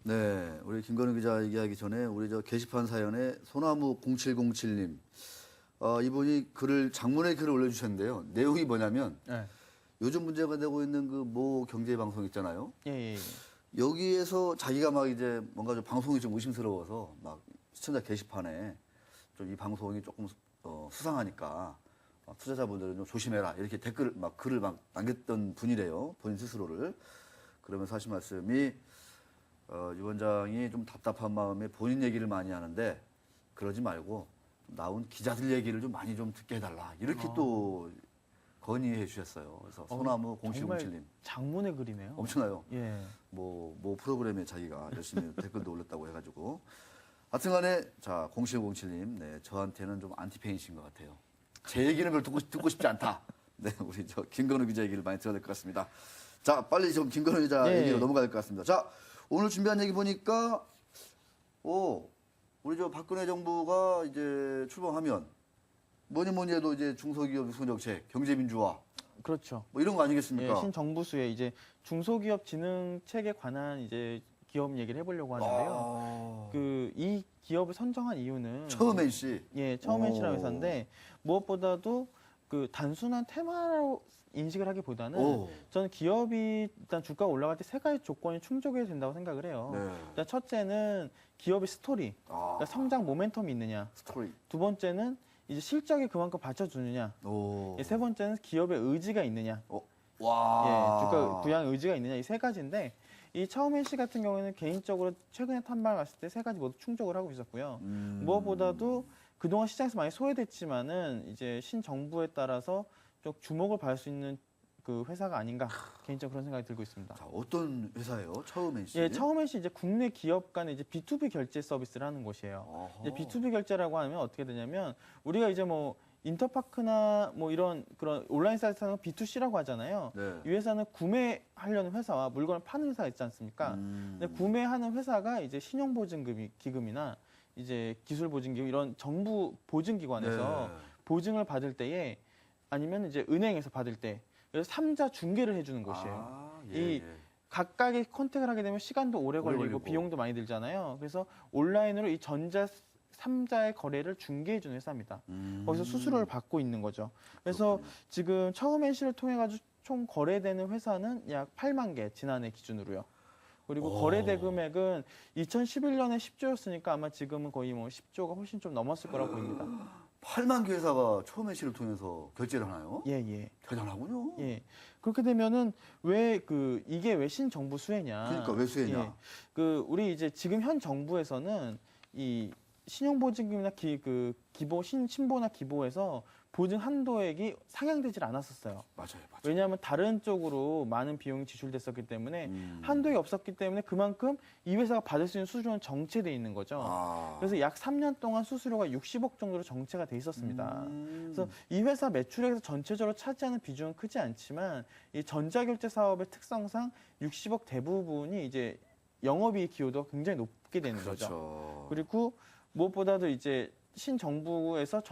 네, 우리 김건우 기자 얘기하기 전에 우리 저 게시판 사연에 소나무 0707님 이분이 장문의 글을 올려주셨는데요. 내용이 뭐냐면 네. 요즘 문제가 되고 있는 그 모 경제 방송 있잖아요. 예. 여기에서 자기가 막 이제 뭔가 좀 방송이 좀 의심스러워서 막 시청자 게시판에 좀 이 방송이 조금 수상하니까 투자자분들은 좀 조심해라 이렇게 글을 막 남겼던 분이래요. 본인 스스로를. 그러면서 하신 말씀이 유 원장이 좀 답답한 마음에 본인 얘기를 많이 하는데 그러지 말고 나온 기자들 얘기를 좀 많이 좀 듣게 해달라 이렇게 또 건의해 주셨어요. 그래서 소나무 0707님 장문의 글이네요. 엄청나요. 예. 뭐 프로그램에 자기가 열심히 댓글도 올렸다고 해가지고 하여튼간에 자 0707님 네 저한테는 좀 안티팬이신 것 같아요. 제 얘기는 별로 듣고 싶지 않다. 네 우리 저 김건우 기자 얘기를 많이 들어야 될 것 같습니다. 자 빨리 좀 김건우 기자 얘기로 넘어가야 될 것 같습니다. 자 오늘 준비한 얘기 보니까 우리 저 박근혜 정부가 이제 출범하면 뭐니 해도 이제 중소기업 육성 정책, 경제민주화 그렇죠. 뭐 이런 거 아니겠습니까? 예, 신정부수에 이제 중소기업 진흥책에 관한 이제 기업 얘기를 해보려고 하는데요. 이 기업을 선정한 이유는 처음 NC. 예, 처음 NC라는 회사인데 무엇보다도 그 단순한 테마로 인식을 하기보다는 저는 기업이 일단 주가가 올라갈 때 세 가지 조건이 충족해야 된다고 생각을 해요. 네. 일단 첫째는 기업의 스토리, 그러니까 성장 모멘텀이 있느냐. 스토리. 두 번째는 이제 실적이 그만큼 받쳐주느냐. 세 번째는 기업의 의지가 있느냐. 와. 예, 주가 부양 의지가 있느냐. 이 세 가지인데 이 처음 NC 같은 경우에는 개인적으로 최근에 탐방을 갔을 때 세 가지 모두 충족을 하고 있었고요. 무엇보다도 그동안 시장에서 많이 소외됐지만은 이제 신정부에 따라서 좀 주목을 받을 수 있는 그 회사가 아닌가 개인적으로 그런 생각이 들고 있습니다. 자, 어떤 회사예요? 처음 NC? 예, 처음 NC 이제 국내 기업 간의 이제 B2B 결제 서비스를 하는 곳이에요. 이제 B2B 결제라고 하면 어떻게 되냐면 우리가 이제 뭐 인터파크나 뭐 이런 그런 온라인 사이트 하는 거 B2C라고 하잖아요. 네. 이 회사는 구매하려는 회사와 물건을 파는 회사가 있지 않습니까? 근데 구매하는 회사가 이제 신용보증기금이나 이제 기술보증기금 이런 정부 보증기관에서 보증을 받을 때에 아니면 이제 은행에서 받을 때 그래서 3자 중개를 해주는 곳이에요. 이 각각의 컨택을 하게 되면 시간도 오래 걸리고 비용도 많이 들잖아요. 그래서 온라인으로 이 전자 3자의 거래를 중개해주는 회사입니다. 거기서 수수료를 받고 있는 거죠. 그래서 그렇군요. 지금 처음 NC를 통해 가지고 총 거래되는 회사는 약 8만 개 지난해 기준으로요. 그리고 거래대 금액은 2011년에 10조였으니까 아마 지금은 거의 뭐 10조가 훨씬 좀 넘었을 거라고 보입니다. 8만 개 회사가 처음 NC를 통해서 결제를 하나요? 예. 대단하군요. 예. 그렇게 되면은 이게 왜 신정부 수혜냐? 그러니까 왜 수혜냐? 예. 우리 이제 지금 현 정부에서는 이 신용보증금이나 신보나 기보에서 보증 한도액이 상향되질 않았었어요. 맞아요. 왜냐하면 다른 쪽으로 많은 비용이 지출됐었기 때문에 한도액이 없었기 때문에 그만큼 이 회사가 받을 수 있는 수수료는 정체돼 있는 거죠. 그래서 약 3년 동안 수수료가 60억 정도로 정체가 돼 있었습니다. 그래서 이 회사 매출액에서 전체적으로 차지하는 비중은 크지 않지만 이 전자결제 사업의 특성상 60억 대부분이 이제 영업이익 기여도가 굉장히 높게 되는 거죠. 그리고 무엇보다도 이제 신정부에서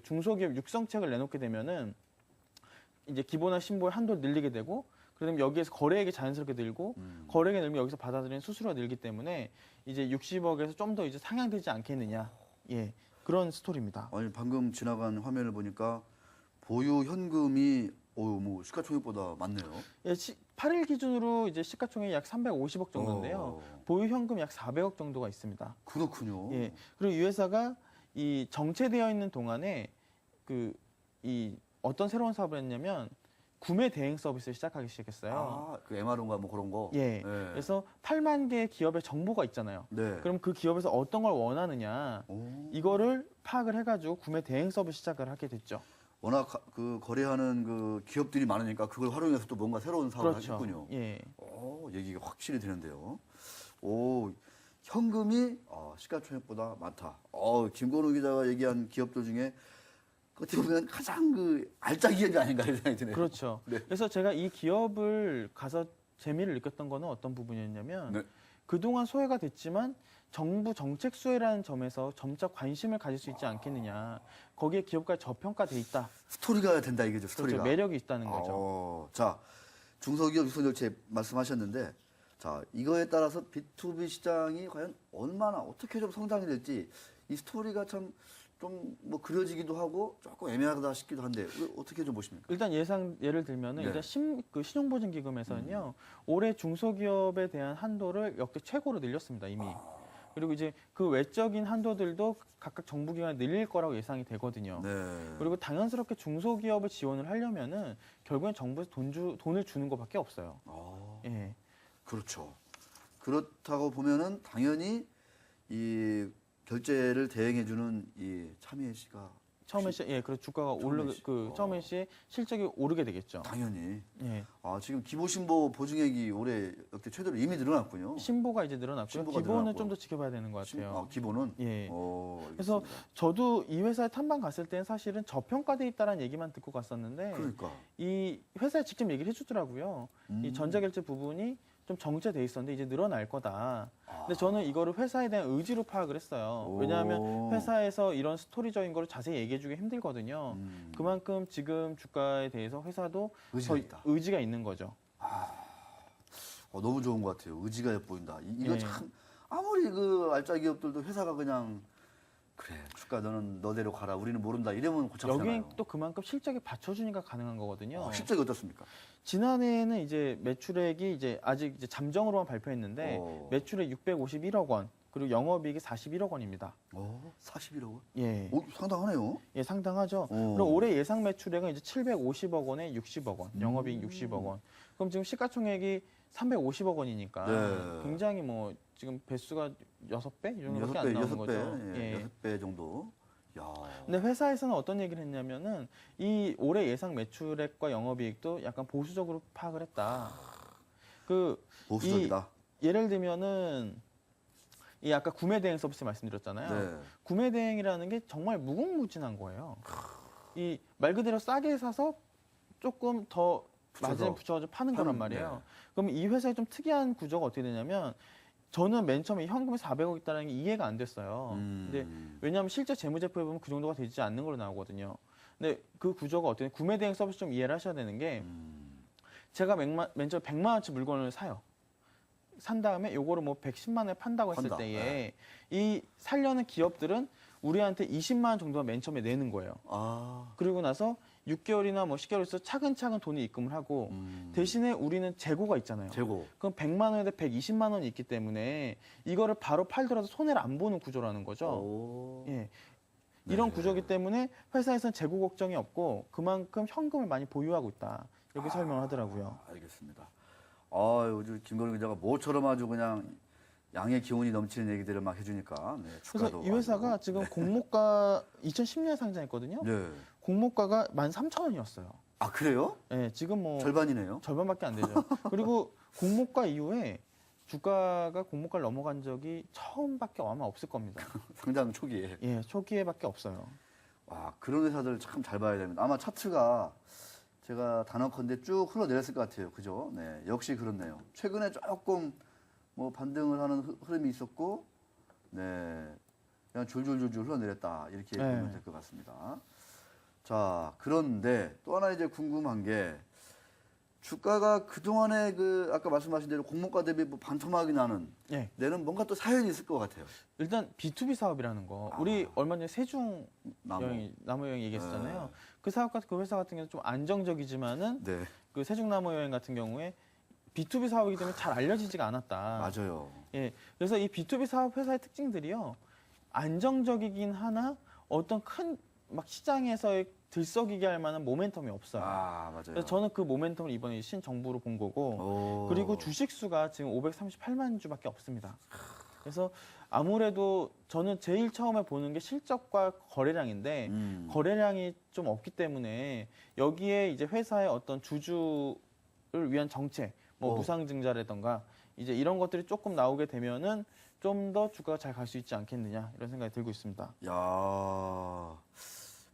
중소기업 육성책을 내놓게 되면은 이제 기보나 신보의 한도를 늘리게 되고 그러면 여기에서 거래액이 자연스럽게 늘고 거래액이 늘면 여기서 받아들이는 수수료가 늘기 때문에 이제 60억에서 좀 더 이제 상향되지 않겠느냐. 예. 그런 스토리입니다. 아니 방금 지나간 화면을 보니까 보유 현금이 뭐 시가총액보다 많네요. 예, 8일 기준으로 이제 시가총액이 약 350억 정도인데요. 보유 현금 약 400억 정도가 있습니다. 그렇군요. 예. 그리고 이 회사가 이 정체되어 있는 동안에 어떤 새로운 사업을 했냐면 구매 대행 서비스를 시작했어요. 그 MR인가 뭐 그런 거. 예. 그래서 8만 개의 기업의 정보가 있잖아요. 네. 그럼 그 기업에서 어떤 걸 원하느냐 이거를 파악을 해가지고 구매 대행 서비스 시작을 하게 됐죠. 워낙 그 거래하는 그 기업들이 많으니까 그걸 활용해서 또 뭔가 새로운 사업을 하겠군요. 예. 얘기가 확실히 되는데요. 현금이 시가총액보다 많다. 김건우 기자가 얘기한 기업들 중에 어떻게 보면 가장 그 알짜 기업이 아닌가 이런 생각이 드네요. 그렇죠. 네. 그래서 제가 이 기업을 가서 재미를 느꼈던 거는 어떤 부분이었냐면 그동안 소외가 됐지만 정부 정책 수혜라는 점에서 점차 관심을 가질 수 있지 않겠느냐. 거기에 기업가 저평가돼 있다. 스토리가 된다 이거죠. 스토리가. 그렇죠. 매력이 있다는 거죠. 자, 중소기업 육성정책 말씀하셨는데 자, 이거에 따라서 B2B 시장이 과연 얼마나 어떻게 좀 성장이 될지 이 스토리가 참 좀 뭐 그려지기도 하고 조금 애매하다 싶기도 한데 어떻게 좀 보십니까? 일단 예를 들면은 네. 일단 신용보증기금에서는요 올해 중소기업에 대한 한도를 역대 최고로 늘렸습니다 이미. 그리고 이제 그 외적인 한도들도 각각 정부기관이 늘릴 거라고 예상이 되거든요. 네. 그리고 당연스럽게 중소기업을 지원을 하려면은 결국엔 정부에서 돈을 주는 것밖에 없어요. 아, 예. 그렇죠. 그렇다고 보면은 당연히 이 결제를 대행해주는 이 차미애 씨가 처음에 그래서 주가가 처음에 시- 처음에 시에 실적이 오르게 되겠죠. 당연히 예. 지금 기보신보 보증액이 올해 역대 최대로 이미 늘어났군요. 신보가 이제 늘어났고요. 신보가 기본은 늘어났고. 좀 더 지켜봐야 되는 것 같아요. 기보는 예. 그래서 알겠습니다. 저도 이 회사에 탐방 갔을 때는 사실은 저평가돼 있다라는 얘기만 듣고 갔었는데 그러니까 이 회사에 직접 얘기를 해주더라고요. 이 전자결제 부분이 좀 정체돼 있었는데 이제 늘어날 거다. 근데 저는 이거를 회사에 대한 의지로 파악을 했어요. 왜냐하면 오. 회사에서 이런 스토리적인 거를 자세히 얘기해주기 힘들거든요. 그만큼 지금 주가에 대해서 회사도 의지가 더 있다. 의지가 있는 거죠. 너무 좋은 것 같아요. 의지가 보인다. 이거 예. 참 아무리 그 알짜 기업들도 회사가 그냥 그래 주가 너는 너대로 가라 우리는 모른다 이러면 고참잖아요. 여기엔 또 그만큼 실적이 받쳐주니까 가능한 거거든요. 실적이 어떻습니까? 지난해에는 이제 매출액이 이제 아직 이제 잠정으로만 발표했는데 매출액 651억 원, 그리고 영업이익이 41억 원입니다. 41억 원? 예, 상당하네요. 예 상당하죠. 그리고 올해 예상 매출액은 이제 750억 원에 60억 원, 영업이익 60억 원. 그럼 지금 시가총액이 350억 원이니까 네. 굉장히 뭐 지금 배수가 6배 이 정도밖에 안 나오는 거죠. 예. 6배 정도. 야. 근데 회사에서는 어떤 얘기를 했냐면은 이 올해 예상 매출액과 영업이익도 약간 보수적으로 파악을 했다. 그 보수적이다. 예를 들면은 이 아까 구매 대행 서비스 말씀드렸잖아요. 네. 구매 대행이라는 게 정말 무궁무진한 거예요. 이 말 그대로 싸게 사서 조금 더 마진을 붙여가지고 파는 거란 말이에요. 네. 그럼 이 회사의 좀 특이한 구조가 어떻게 되냐면 저는 맨 처음에 현금이 400억 있다는 게 이해가 안 됐어요. 근데 왜냐하면 실제 재무제표에 보면 그 정도가 되지 않는 걸로 나오거든요. 근데 그 구조가 어떻게 구매 대행 서비스 좀 이해를 하셔야 되는 게 제가 맨 처음에 100만 원치 물건을 사요. 산 다음에 요거를 뭐 110만 원에 판다고 했을 판다. 때에 이 살려는 기업들은 우리한테 20만 원 정도만 맨 처음에 내는 거예요. 그리고 나서 6개월이나 뭐 10개월 있어 차근차근 돈을 입금을 하고 대신에 우리는 재고가 있잖아요. 재고. 그럼 100만 원에다 120만 원이 있기 때문에 이거를 바로 팔더라도 손해를 안 보는 구조라는 거죠. 예. 이런 구조이기 때문에 회사에서는 재고 걱정이 없고 그만큼 현금을 많이 보유하고 있다. 이렇게 설명을 하더라고요. 알겠습니다. 요즘 김건희 기자가 모처럼 아주 그냥 양의 기운이 넘치는 얘기들을 막 해주니까. 네, 그래서 이 회사가 지금 공모가 2010년에 상장했거든요. 네. 공모가가 13,000원이었어요. 아 그래요? 예, 지금 뭐 절반이네요. 절반밖에 안 되죠. 그리고 공모가 이후에 주가가 공모가를 넘어간 적이 처음밖에 아마 없을 겁니다. 상장 초기에. 예, 초기에밖에 없어요. 와 그런 회사들 참 잘 봐야 됩니다. 아마 차트가 제가 단언컨대 쭉 흘러내렸을 것 같아요. 그죠? 네, 역시 그렇네요. 최근에 조금 뭐 반등을 하는 흐름이 있었고, 네, 그냥 줄줄줄줄 흘러내렸다 이렇게 네. 보면 될 것 같습니다. 자, 그런데 또 하나 이제 궁금한 게 주가가 그 동안에 그 아까 말씀하신 대로 공모가 대비 뭐 반토막이 나는 예. 데는 뭔가 또 사연이 있을 것 같아요. 일단 B2B 사업이라는 거. 우리 얼마 전에 세종 나무 여행 얘기했었잖아요. 네. 그 사업 같은 그 회사 같은 경우는 좀 안정적이지만은 네, 그 세종 나무 여행 같은 경우에 B2B 사업이기 때문에 잘 알려지지가 않았다. 맞아요. 예. 그래서 이 B2B 사업 회사의 특징들이요. 안정적이긴 하나 어떤 큰 막 시장에서의 들썩이게 할 만한 모멘텀이 없어요. 맞아요. 그래서 저는 그 모멘텀을 이번에 신정부로 본 거고 그리고 주식 수가 지금 538만 주밖에 없습니다. 그래서 아무래도 저는 제일 처음에 보는 게 실적과 거래량인데 거래량이 좀 없기 때문에 여기에 이제 회사의 어떤 주주를 위한 정책, 뭐 무상증자라던가 이제 이런 것들이 조금 나오게 되면은 좀 더 주가가 잘 갈 수 있지 않겠느냐 이런 생각이 들고 있습니다. 야,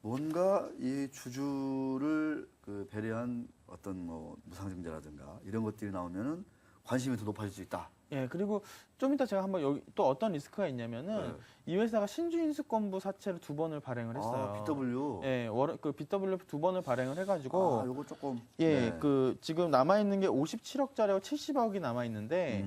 뭔가 이 주주를 배려한 어떤 뭐 무상증자라든가 이런 것들이 나오면은 관심이 더 높아질 수 있다. 예, 그리고 좀 이따 제가 한번 여기 또 어떤 리스크가 있냐면은 이 회사가 신주 인수권부 사채를 2번을 발행을 했어요. 아, BW. 예, 그 BW 2번을 발행을 해가지고 아, 요거 조금. 예, 네. 그 지금 남아 있는 게 57억짜리하고 70억이 남아 있는데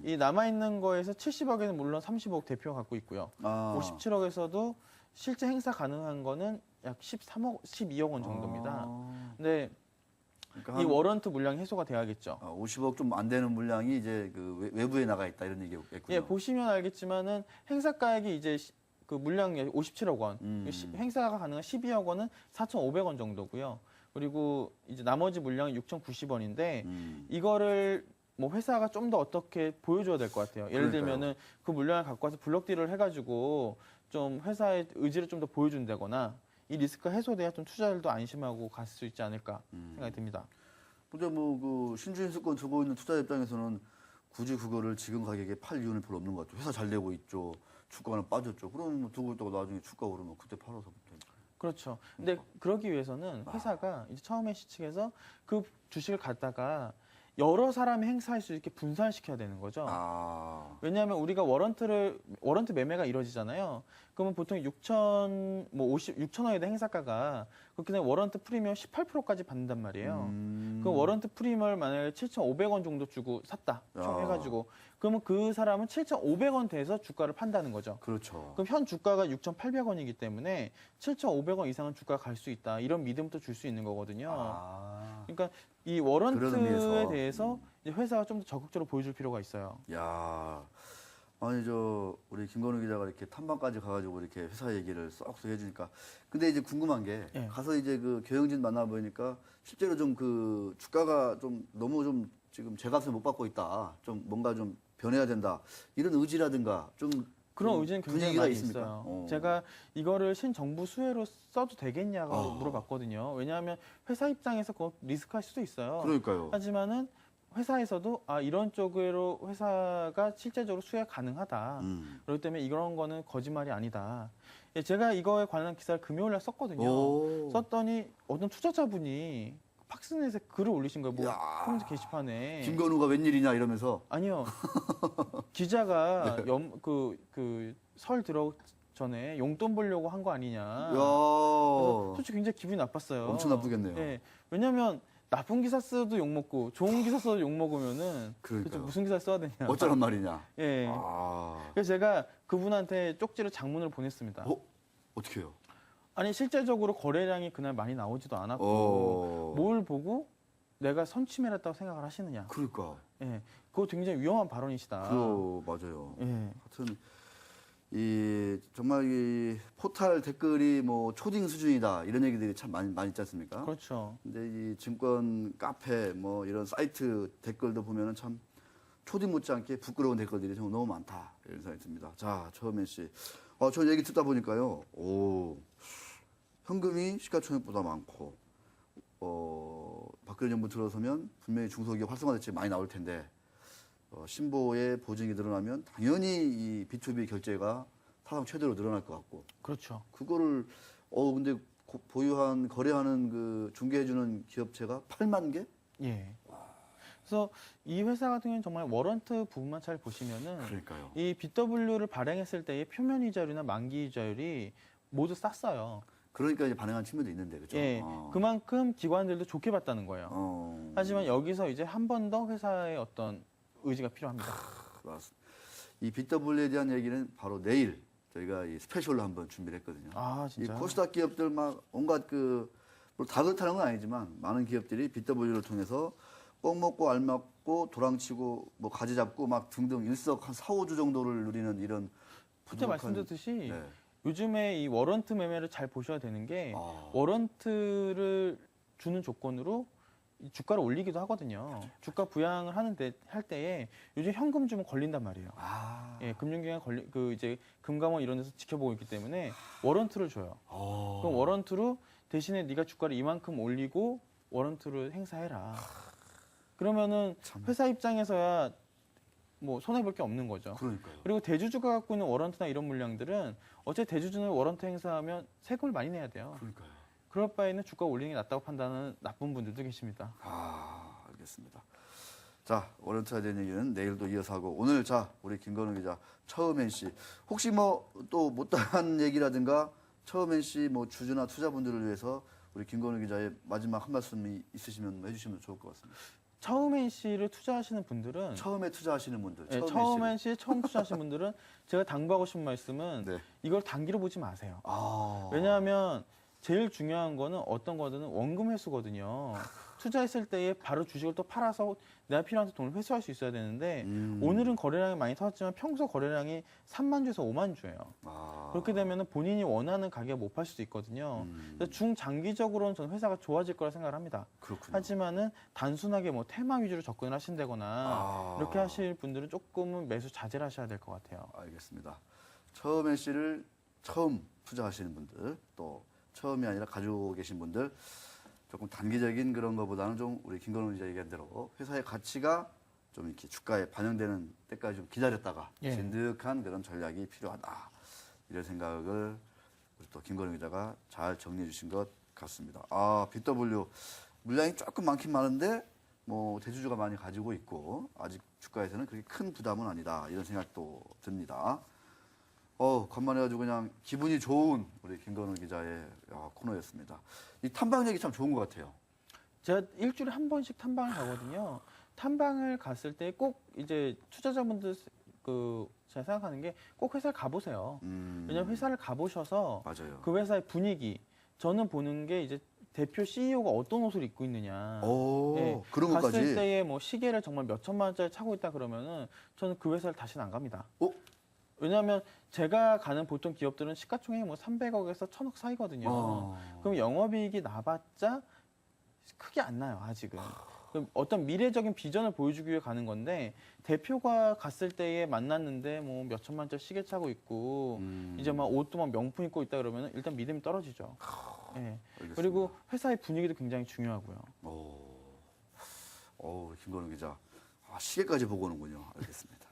이 남아 있는 거에서 70억에는 물론 30억 대표가 갖고 있고요. 아. 57억에서도 실제 행사 가능한 거는 약 13억, 12억 원 정도입니다. 아. 근데 그러니까 이 워런트 물량이 해소가 돼야겠죠. 50억 좀 안 되는 물량이 이제 그 외부에 나가 있다 이런 얘기겠군요. 예, 보시면 알겠지만은 행사가액이 이제 그 물량이 57억 원, 행사가 가능한 12억 원은 4,500원 정도고요. 그리고 이제 나머지 물량은 6,090원인데 이거를 뭐 회사가 좀 더 어떻게 보여줘야 될 것 같아요. 예를 그러니까요. 들면은 그 물량을 갖고 와서 블록딜을 해가지고 좀 회사의 의지를 좀 더 보여준다거나 이 리스크가 해소돼야 좀 투자자들도 안심하고 갈 수 있지 않을까 생각이 듭니다. 근데 뭐 그 신주인수권 두고 있는 투자 입장에서는 굳이 그거를 지금 가격에 팔 이유는 별로 없는 것 같아요. 회사 잘 되고 있죠. 주가는 빠졌죠. 그러면 뭐 두고 있다가 나중에 주가 오르면 그때 팔아서 되니까. 그렇죠. 근데 그러기 위해서는 회사가 이제 처음에 시측에서 그 주식을 갖다가 여러 사람이 행사할 수 있게 분산시켜야 되는 거죠. 아. 왜냐하면 우리가 워런트 매매가 이루어지잖아요. 그러면 보통 6천원에 대한 행사가가 그렇게 되면 워런트 프리미엄 18%까지 받는단 말이에요. 그 워런트 프리미엄을 만약에 7,500원 정도 주고 샀다. 총 야. 해가지고. 그러면 그 사람은 7,500원 돼서 주가를 판다는 거죠. 그렇죠. 그럼 현 주가가 6,800원이기 때문에 7,500원 이상은 주가가 갈 수 있다. 이런 믿음도 줄 수 있는 거거든요. 아. 그러니까 이 그런 워런트에 의미에서. 대해서 이제 회사가 좀 더 적극적으로 보여줄 필요가 있어요. 야. 아니 우리 김건우 기자가 이렇게 탐방까지 가가지고 이렇게 회사 얘기를 쏙쏙 해주니까 근데 이제 궁금한 게 예. 가서 이제 그 경영진 만나보니까 실제로 좀 그 주가가 좀 너무 좀 지금 제 값을 못 받고 있다 좀 뭔가 좀 변해야 된다 이런 의지라든가 좀 그런 좀 의지는 굉장히 분위기가 많이 있습니까? 있어요. 제가 이거를 신정부 수혜로 써도 되겠냐고 물어봤거든요. 왜냐하면 회사 입장에서 그거 리스크할 수도 있어요. 그러니까요. 하지만은 회사에서도 이런 쪽으로 회사가 실제적으로 수혜 가능하다. 그렇기 때문에 이런 거는 거짓말이 아니다. 예, 제가 이거에 관한 기사를 금요일날 썼거든요. 오. 썼더니 어떤 투자자분이 팍스넷에 글을 올리신 거예요. 뭐 야. 홈즈 게시판에. 김건우가 웬일이냐 이러면서 아니요. 기자가 설 들어 전에 용돈 벌려고 한 거 아니냐. 야. 그래서 솔직히 굉장히 기분이 나빴어요. 엄청 나쁘겠네요. 예. 왜냐면 나쁜 기사 써도 욕 먹고 좋은 기사 써도 욕 먹으면은 그러니까요. 도대체 무슨 기사 써야 되냐. 어쩌란 말이냐. 예. 아. 그래서 제가 그분한테 쪽지로 장문을 보냈습니다. 어떻게 해요? 아니 실제적으로 거래량이 그날 많이 나오지도 않았고 어. 뭘 보고 내가 선취매했다고 생각을 하시느냐. 그러니까. 예. 그거 굉장히 위험한 발언이시다. 그거 맞아요. 예. 하여튼 이 정말 이 포탈 댓글이 뭐 초딩 수준이다 이런 얘기들이 참 많이 있지 않습니까? 그렇죠. 근데 이 증권 카페 뭐 이런 사이트 댓글도 보면은 참 초딩 못지않게 부끄러운 댓글들이 정말 너무 많다 이런 생각이 듭니다. 자, 처음엔 씨, 저 얘기 듣다 보니까요, 현금이 시가총액보다 많고, 박근혜 정부 들어서면 분명히 중소기업 활성화 대책이 많이 나올 텐데. 신보의 보증이 늘어나면 당연히 이 B2B 결제가 사상 최대로 늘어날 것 같고 그렇죠. 그거를 근데 거래하는 그 중개해주는 기업체가 8만 개? 예. 그래서 이 회사 같은 경우는 정말 워런트 부분만 잘 보시면은 그러니까요. 이 BW를 발행했을 때의 표면 이자율이나 만기 이자율이 모두 쌌어요. 그러니까 이제 반응한 측면도 있는데 그죠? 예. 그만큼 기관들도 좋게 봤다는 거예요. 하지만 여기서 이제 한 번 더 회사의 어떤 의지가 필요합니다. 맞습니다. 이 BW에 대한 얘기는 바로 내일 저희가 이 스페셜로 한번 준비를 했거든요. 아, 이 진짜. 코스닥 기업들 막 온갖 다 그렇다는 건 아니지만 많은 기업들이 BW를 통해서 꼭 먹고 알 먹고 도랑치고 뭐 가지 잡고 막 등등 일석 한 4, 5주 정도를 누리는 이런 그때 부족한- 말씀드렸듯이 네. 요즘에 이 워런트 매매를 잘 보셔야 되는 게 워런트를 주는 조건으로 이 주가를 올리기도 하거든요. 주가 부양을 할 때에 요즘 현금 주면 걸린단 말이에요. 예, 금융기관 이제 금감원 이런 데서 지켜보고 있기 때문에 워런트를 줘요. 그럼 워런트로 대신에 네가 주가를 이만큼 올리고 워런트를 행사해라. 그러면은 회사 입장에서야 뭐 손해 볼 게 없는 거죠. 그러니까요. 그리고 대주주가 갖고 있는 워런트나 이런 물량들은 어째 대주주는 워런트 행사하면 세금을 많이 내야 돼요. 그러니까요. 그럴 바에는 주가 올리는 게 낫다고 판단하는 나쁜 분들도 계십니다. 알겠습니다. 자, 오늘 투자된 얘기는 내일도 이어서 하고 오늘 자 우리 김건우 기자 처음엔 씨 혹시 뭐 또 못다한 얘기라든가 처음엔 씨 뭐 주주나 투자분들을 위해서 우리 김건우 기자의 마지막 한 말씀이 있으시면 해주시면 좋을 것 같습니다. 처음엔 씨를 투자하시는 분들은 처음에 투자하시는 분들, 네, 처음엔 처음엔 씨에 처음 투자하시는 분들은 제가 당부하고 싶은 말씀은 네. 이걸 단기로 보지 마세요. 아, 왜냐하면 제일 중요한 거는 어떤 거든 원금 회수거든요. 투자했을 때에 바로 주식을 또 팔아서 내가 필요한 돈을 회수할 수 있어야 되는데 오늘은 거래량이 많이 터졌지만 평소 거래량이 3만 주에서 5만 주예요. 아, 그렇게 되면 본인이 원하는 가격에 못 팔 수도 있거든요. 그래서 중장기적으로는 저는 회사가 좋아질 거라 생각을 합니다. 그렇군요. 하지만은 단순하게 뭐 테마 위주로 접근을 하신다거나 이렇게 하실 분들은 조금은 매수 자제를 하셔야 될 것 같아요. 알겠습니다. 처음엔 씨를 처음 투자하시는 분들 또 처음이 아니라 가지고 계신 분들 조금 단기적인 그런 것보다는 좀 우리 김건우 기자 얘기한 대로 회사의 가치가 좀 이렇게 주가에 반영되는 때까지 좀 기다렸다가 예. 진득한 그런 전략이 필요하다. 이런 생각을 우리 또 김건우 기자가 잘 정리해 주신 것 같습니다. 아, BW 물량이 조금 많긴 많은데 뭐 대주주가 많이 가지고 있고 아직 주가에서는 그렇게 큰 부담은 아니다. 이런 생각도 듭니다. 간만에 가지고 그냥 기분이 좋은 우리 김건우 기자의 코너였습니다. 이 탐방 얘기 참 좋은 것 같아요. 제가 일주일에 한 번씩 탐방을 가거든요. 탐방을 갔을 때 꼭 이제 투자자분들 제가 생각하는 게 꼭 회사를 가보세요. 왜냐하면 회사를 가보셔서 맞아요. 그 회사의 분위기 저는 보는 게 이제 대표 CEO가 어떤 옷을 입고 있느냐. 오, 예, 그런 것까지. 갔을 때에 뭐 시계를 정말 몇 천만 원짜리 차고 있다 그러면은 저는 그 회사를 다시는 안 갑니다. 왜냐하면 제가 가는 보통 기업들은 시가총액이 뭐 300억에서 1000억 사이거든요. 그럼 영업이익이 나봤자 크게 안 나요, 아직은. 그럼 어떤 미래적인 비전을 보여주기 위해 가는 건데 대표가 갔을 때에 만났는데 뭐 몇 천만 원짜리 시계 차고 있고 이제 막 옷도 막 명품 입고 있다 그러면 일단 믿음이 떨어지죠. 예. 알겠습니다. 그리고 회사의 분위기도 굉장히 중요하고요. 김건우 기자. 시계까지 보고 오는군요. 알겠습니다.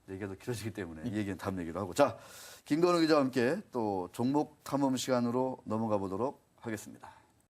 얘기가 더 길어지기 때문에 이 얘기는 다음 얘기로 하고. 자, 김건우 기자와 함께 또 종목 탐험 시간으로 넘어가 보도록 하겠습니다.